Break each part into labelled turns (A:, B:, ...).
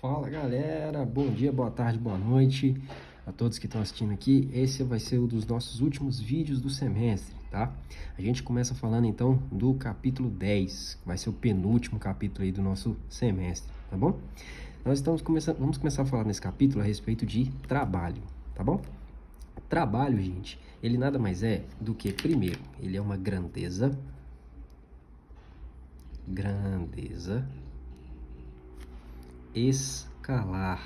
A: Fala galera, bom dia, boa tarde, boa noite a todos que estão assistindo aqui. Esse vai ser um dos nossos últimos vídeos do semestre, tá? A gente começa falando então do capítulo 10, que vai ser o penúltimo capítulo aí do nosso semestre, tá bom? Vamos começar a falar nesse capítulo a respeito de trabalho, tá bom? Trabalho, gente, ele nada mais é do que, primeiro, ele é uma grandeza escalar,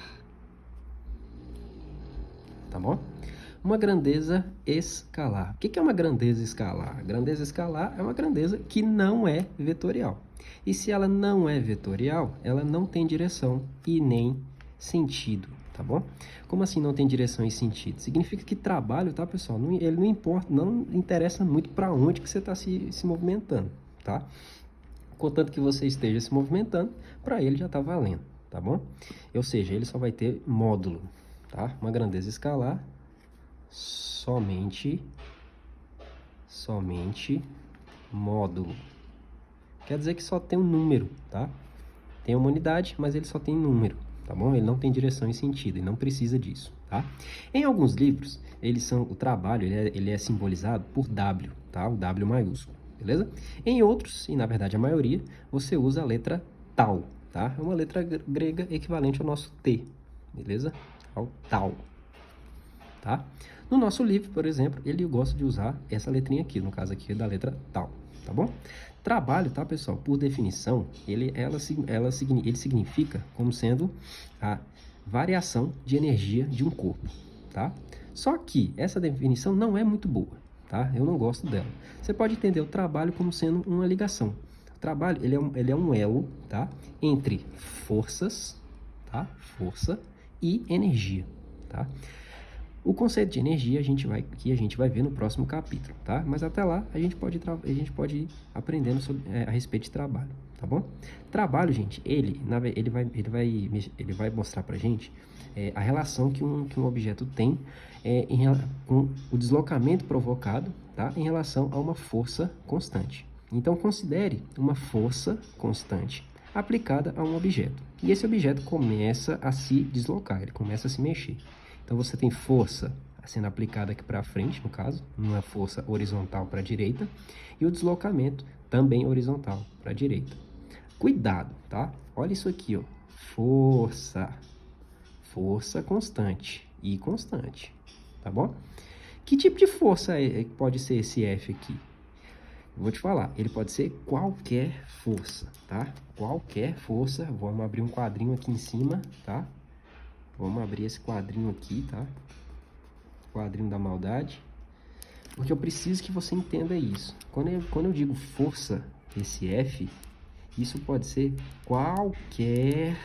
A: tá bom? Uma grandeza escalar. O que é uma grandeza escalar? Grandeza escalar é uma grandeza que não é vetorial. E se ela não é vetorial, ela não tem direção e nem sentido, tá bom? Como assim não tem direção e sentido? Significa que trabalho, tá, pessoal? Ele não importa, não interessa muito para onde que você está se movimentando, tá? Contanto que você esteja se movimentando, para ele já está valendo, tá bom? Ou seja, ele só vai ter módulo, tá? Uma grandeza escalar, somente módulo. Quer dizer que só tem um número, tá? Tem uma unidade, mas ele só tem número, tá bom? Ele não tem direção e sentido, e não precisa disso, tá? Em alguns livros, o trabalho ele é simbolizado por W, tá? O W maiúsculo, beleza? Em outros, e na verdade a maioria, você usa a letra tal, tá? É uma letra grega equivalente ao nosso T, beleza? Ao tal, tá? No nosso livro, por exemplo, ele gosta de usar essa letrinha aqui, no caso aqui da letra tal, tá bom? Trabalho, tá, pessoal? Por definição, ele significa como sendo a variação de energia de um corpo, tá? Só que essa definição não é muito boa, tá? Eu não gosto dela. Você pode entender o trabalho como sendo uma ligação. O trabalho, ele é um elo, tá? Entre forças, tá? Força e energia, tá? O conceito de energia a gente vai ver no próximo capítulo, tá? Mas até lá a gente pode ir aprendendo a respeito de trabalho, tá bom? Trabalho, gente, ele vai mostrar pra gente a relação que um objeto tem com o deslocamento provocado, tá? Em relação a uma força constante. Então considere uma força constante aplicada a um objeto. E esse objeto começa a se deslocar, ele começa a se mexer. Então, você tem força sendo aplicada aqui para frente, no caso, uma força horizontal para a direita, e o deslocamento também horizontal para a direita. Cuidado, tá? Olha isso aqui, ó. Força constante e constante, tá bom? Que tipo de força pode ser esse F aqui? Eu vou te falar, ele pode ser qualquer força, tá? Qualquer força. Vamos abrir um quadrinho aqui em cima, tá? Vamos abrir esse quadrinho aqui, tá? Quadrinho da maldade. Porque eu preciso que você entenda isso. Quando eu digo força, esse F, isso pode ser qualquer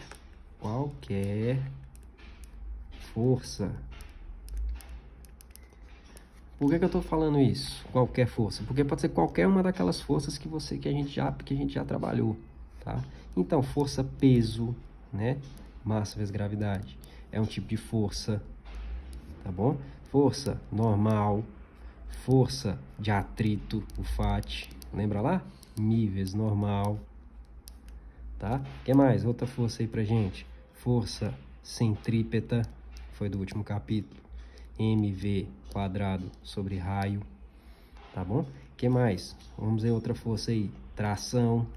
A: força. Por que eu tô falando isso? Qualquer força? Porque pode ser qualquer uma daquelas forças que a gente já trabalhou, tá? Então, força, peso, né? Massa vezes gravidade. É um tipo de força, tá bom? Força normal, força de atrito, o FAT, lembra lá? Mi vezes normal, tá? O que mais? Outra força aí pra gente. Força centrípeta, foi do último capítulo. mv quadrado sobre raio, tá bom? O que mais? Vamos ver outra força aí. Tração,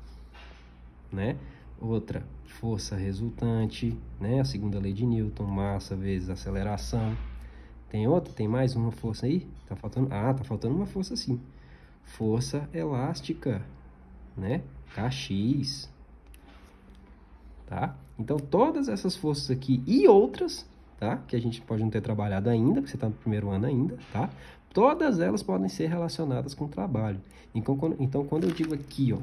A: né? Outra força resultante, né? A segunda lei de Newton, massa vezes aceleração. Tem mais uma força aí? Tá faltando uma força sim. Força elástica, né? Kx, tá? Então, todas essas forças aqui e outras, tá? Que a gente pode não ter trabalhado ainda, porque você tá no primeiro ano ainda, tá? Todas elas podem ser relacionadas com o trabalho. Então, quando eu digo aqui, ó,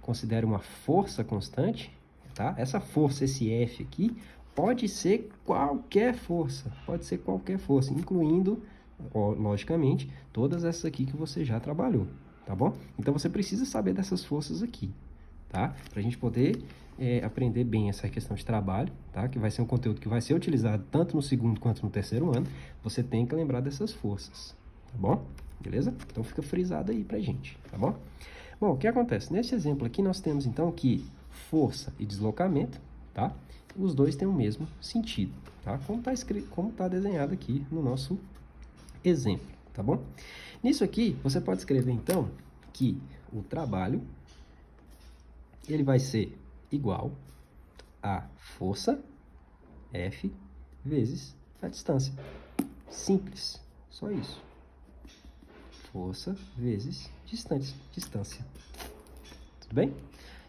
A: considere uma força constante, tá? Essa força, esse F aqui, pode ser qualquer força, incluindo, logicamente, todas essas aqui que você já trabalhou, tá bom? Então, você precisa saber dessas forças aqui, tá? Pra gente poder aprender bem essa questão de trabalho, tá? Que vai ser um conteúdo que vai ser utilizado tanto no segundo quanto no terceiro ano, você tem que lembrar dessas forças, tá bom? Beleza? Então, fica frisado aí pra gente, tá bom? Bom, o que acontece? Nesse exemplo aqui, nós temos, então, que força e deslocamento, tá? os dois têm o mesmo sentido, tá? Como está escrito, como está desenhado aqui no nosso exemplo, tá bom? Nisso aqui, você pode escrever, então, que o trabalho, ele vai ser igual a força, F, vezes a distância. Simples, só isso. Força vezes distância. Tudo bem?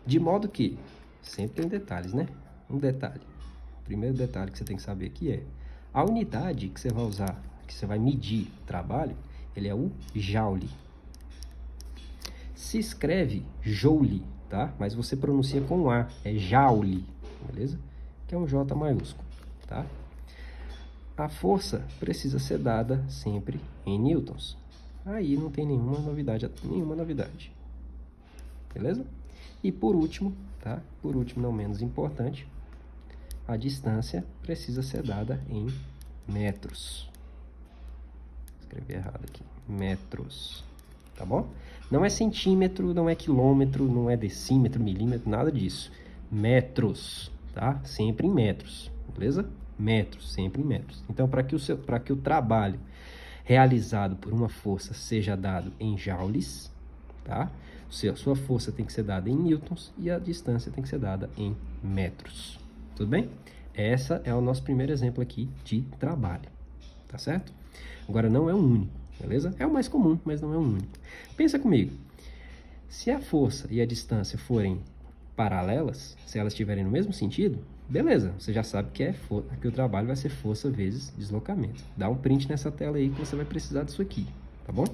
A: De modo que, sempre tem detalhes, né? Um detalhe. O primeiro detalhe que você tem que saber aqui é a unidade que você vai usar, que você vai medir o trabalho, ele é o joule. Se escreve joule, tá? Mas você pronuncia com A, é joule, beleza? Que é um J maiúsculo, tá? A força precisa ser dada sempre em newtons. Aí não tem nenhuma novidade. Beleza? E por último, tá? Por último, não menos importante, a distância precisa ser dada em metros. Escrevi errado aqui. Metros. Tá bom? Não é centímetro, não é quilômetro, não é decímetro, milímetro, nada disso. Metros, tá? Sempre em metros, beleza? Metros, sempre em metros. Então, para que o trabalho realizado por uma força seja dado em joules, tá? Sua força tem que ser dada em newtons e a distância tem que ser dada em metros. Tudo bem? Essa é o nosso primeiro exemplo aqui de trabalho, tá certo? Agora, não é o único, beleza? É o mais comum, mas não é o único. Pensa comigo. Se a força e a distância forem paralelas, se elas estiverem no mesmo sentido, beleza, você já sabe que que o trabalho vai ser força vezes deslocamento. Dá um print nessa tela aí que você vai precisar disso aqui, tá bom?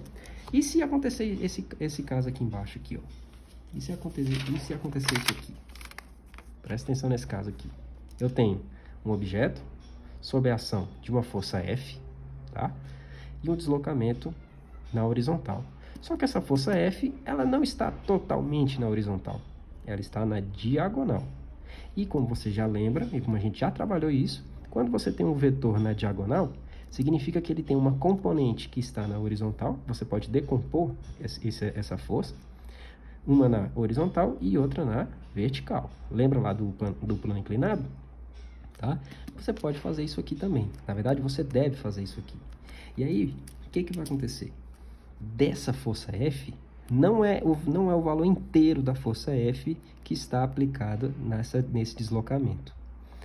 A: E se acontecer esse caso aqui embaixo aqui, ó? E se acontecer isso aqui? Presta atenção nesse caso aqui. Eu tenho um objeto sob a ação de uma força F, tá? E um deslocamento na horizontal. Só que essa força F, ela não está totalmente na horizontal. Ela está na diagonal. E como você já lembra, e como a gente já trabalhou isso, quando você tem um vetor na diagonal, significa que ele tem uma componente que está na horizontal. Você pode decompor essa força, uma na horizontal e outra na vertical. Lembra lá do plano inclinado? Tá? Você pode fazer isso aqui também. Na verdade, você deve fazer isso aqui. E aí, o que vai acontecer? Dessa força F, não é o valor inteiro da força F que está aplicada nesse deslocamento,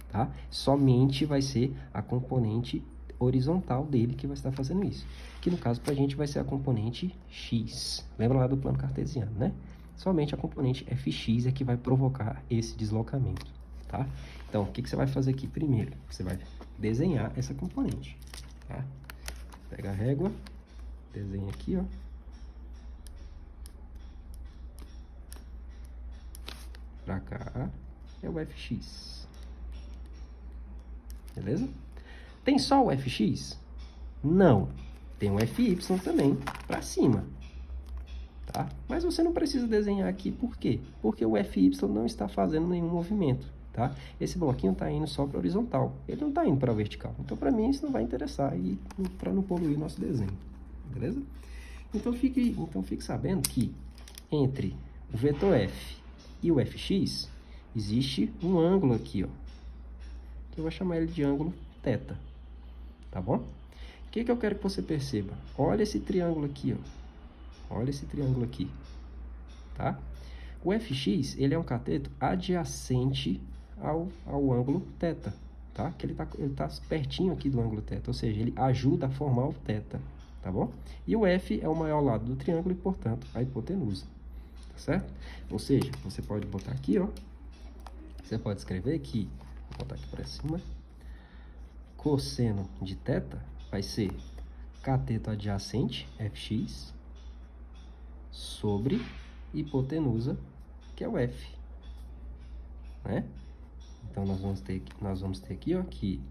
A: tá? Somente vai ser a componente horizontal dele que vai estar fazendo isso. Que no caso, para a gente, vai ser a componente X. Lembra lá do plano cartesiano, né? Somente a componente Fx é que vai provocar esse deslocamento, tá? Então, o que você vai fazer aqui primeiro? Você vai desenhar essa componente, tá? Pega a régua, desenha aqui, ó. Pra cá é o Fx. Beleza? Tem só o Fx? Não. Tem o Fy também pra cima. Tá? Mas você não precisa desenhar aqui, por quê? Porque o Fy não está fazendo nenhum movimento, tá? Esse bloquinho está indo só para horizontal, ele não está indo para vertical. Então, para mim, isso não vai interessar e para não poluir nosso desenho, beleza? Então, fique sabendo que entre o vetor F e o Fx, existe um ângulo aqui, ó, que eu vou chamar ele de ângulo θ, tá bom? O que eu quero que você perceba? Olha esse triângulo aqui, ó. Olha esse triângulo aqui, tá? O Fx, ele é um cateto adjacente ao ângulo θ, tá? Que ele tá pertinho aqui do ângulo θ, ou seja, ele ajuda a formar o θ, tá bom? E o F é o maior lado do triângulo e, portanto, a hipotenusa, tá certo? Ou seja, você pode botar aqui, ó, você pode escrever que, vou botar aqui para cima, cosseno de θ vai ser cateto adjacente, Fx, sobre hipotenusa, que é o F, né? Então, nós vamos ter aqui, ó, que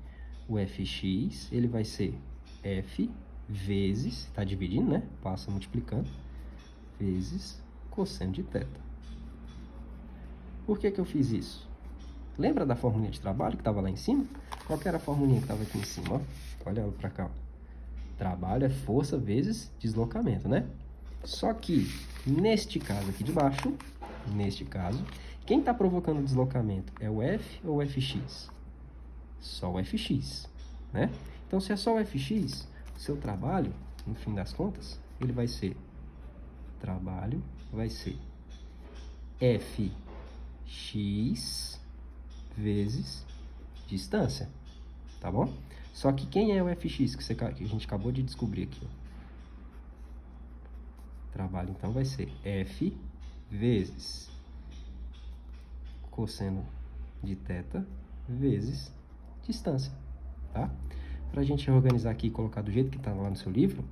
A: o Fx, ele vai ser F vezes, tá dividindo, né? Passa multiplicando, vezes cosseno de θ. Por que eu fiz isso? Lembra da formulinha de trabalho que estava lá em cima? Qual que era a formulinha que estava aqui em cima, ó? Olha ela para cá, ó. Trabalho é força vezes deslocamento, né? Só que, neste caso aqui de baixo, quem está provocando o deslocamento é o F ou o Fx? só o fx, né? Então, se é só o fx, o seu trabalho, no fim das contas, ele vai ser, trabalho vai ser fx vezes distância, tá bom? Só que quem é o fx que a gente acabou de descobrir aqui? Ó? Trabalho, então, vai ser f vezes cosseno de θ vezes distância, tá? Para a gente organizar aqui e colocar do jeito que está lá no seu livro,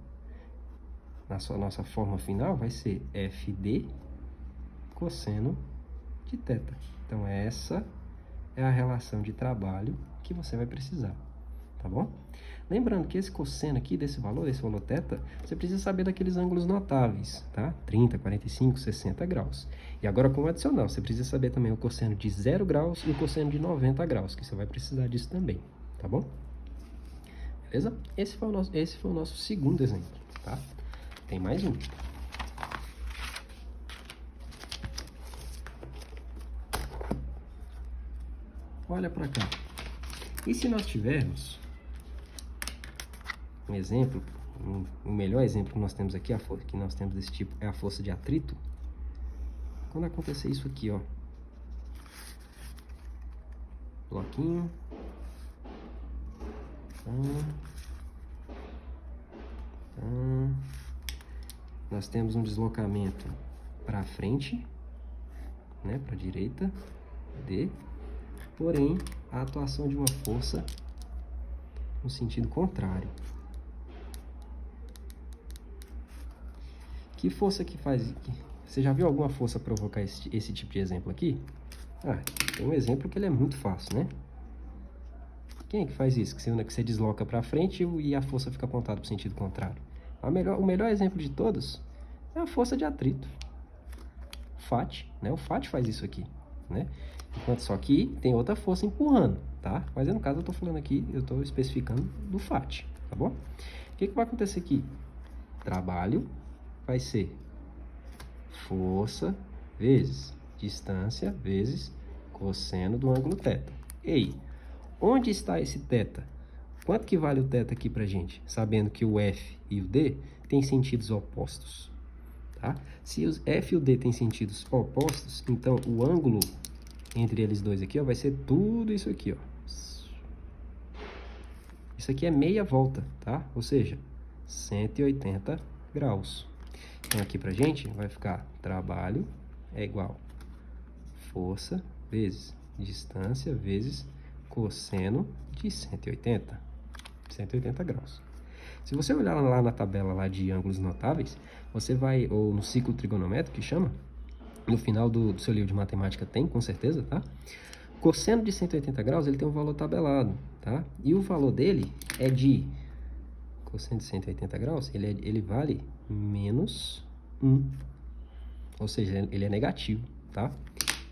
A: nossa forma final vai ser fd cosseno de θ. Então, essa é a relação de trabalho que você vai precisar, tá bom? Lembrando que esse cosseno aqui, esse valor θ, você precisa saber daqueles ângulos notáveis, tá? 30, 45, 60 graus. E agora, como adicional, você precisa saber também o cosseno de 0 graus e o cosseno de 90 graus, que você vai precisar disso também, tá bom? Beleza? Esse foi o nosso segundo exemplo, tá? Tem mais um. Olha para cá. E se nós tivermos um exemplo, o melhor exemplo que nós temos aqui, que nós temos desse tipo, é a força de atrito. Quando acontecer isso aqui, ó, bloquinho, nós temos um deslocamento para frente, né, para a direita, D, porém, a atuação de uma força no sentido contrário. Que força que faz? Você já viu alguma força provocar esse tipo de exemplo aqui? Ah, tem um exemplo que ele é muito fácil, né? Quem é que faz isso? Que você desloca para frente e a força fica apontada para o sentido contrário. O melhor exemplo de todos é a força de atrito. FAT, né? O FAT faz isso aqui, né? Enquanto só que tem outra força empurrando, tá? Mas no caso eu estou falando aqui, eu estou especificando do FAT, tá bom? O que vai acontecer aqui? Trabalho vai ser força vezes distância vezes cosseno do ângulo θ. Ei, onde está esse θ? Quanto que vale o θ aqui pra gente? Sabendo que o F e o D têm sentidos opostos, tá? Se os F e o D têm sentidos opostos, então o ângulo entre eles dois aqui, ó, vai ser tudo isso aqui, ó. Isso aqui é meia volta, tá? Ou seja, 180 graus. Então, aqui pra gente vai ficar trabalho é igual força vezes distância vezes cosseno de 180 graus. Se você olhar lá na tabela lá de ângulos notáveis, você vai, ou no ciclo trigonométrico que chama, no final do seu livro de matemática tem, com certeza, tá? Cosseno de 180 graus, ele tem um valor tabelado, tá? E o valor dele é de cosseno de 180 graus, ele vale menos 1. Ou seja, ele é negativo, tá?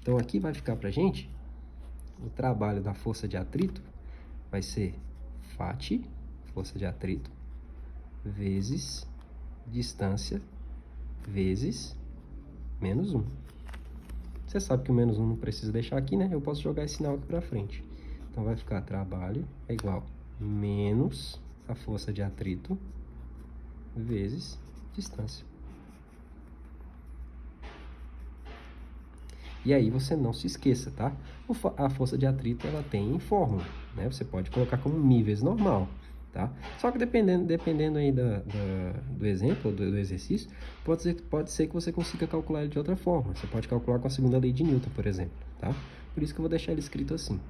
A: Então, aqui vai ficar pra gente, o trabalho da força de atrito vai ser FAT, força de atrito, vezes distância, vezes menos 1. Você sabe que o menos 1 não precisa deixar aqui, né? Eu posso jogar esse sinal aqui pra frente. Então, vai ficar trabalho é igual menos a força de atrito vezes distância. E aí você não se esqueça, tá? A força de atrito, ela tem fórmula, né? Você pode colocar como μ vezes normal, tá? Só que dependendo aí do exemplo, do exercício, pode ser que você consiga calcular ele de outra forma. Você pode calcular com a segunda lei de Newton, por exemplo, tá? Por isso que eu vou deixar ele escrito assim,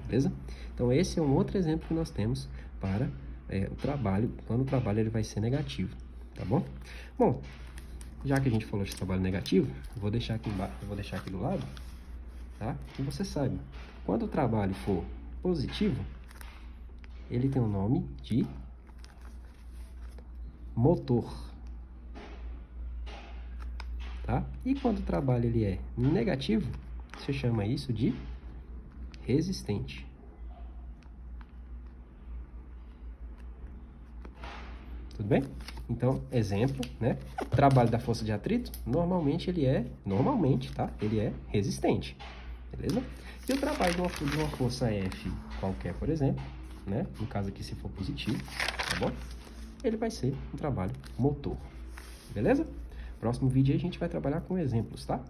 A: beleza? Então, esse é um outro exemplo que nós temos para o trabalho, quando o trabalho ele vai ser negativo, tá bom? Bom, já que a gente falou de trabalho negativo, eu vou deixar aqui embaixo, eu vou deixar aqui do lado, tá? E você sabe, quando o trabalho for positivo, ele tem o nome de motor, tá? E quando o trabalho ele é negativo, você chama isso de resistente. Tudo bem? Então, exemplo, né? O trabalho da força de atrito, normalmente, tá? Ele é resistente. beleza? E o trabalho de uma força F qualquer, por exemplo, né? No caso aqui, se for positivo, tá bom? Ele vai ser um trabalho motor, beleza? Próximo vídeo aí a gente vai trabalhar com exemplos, tá?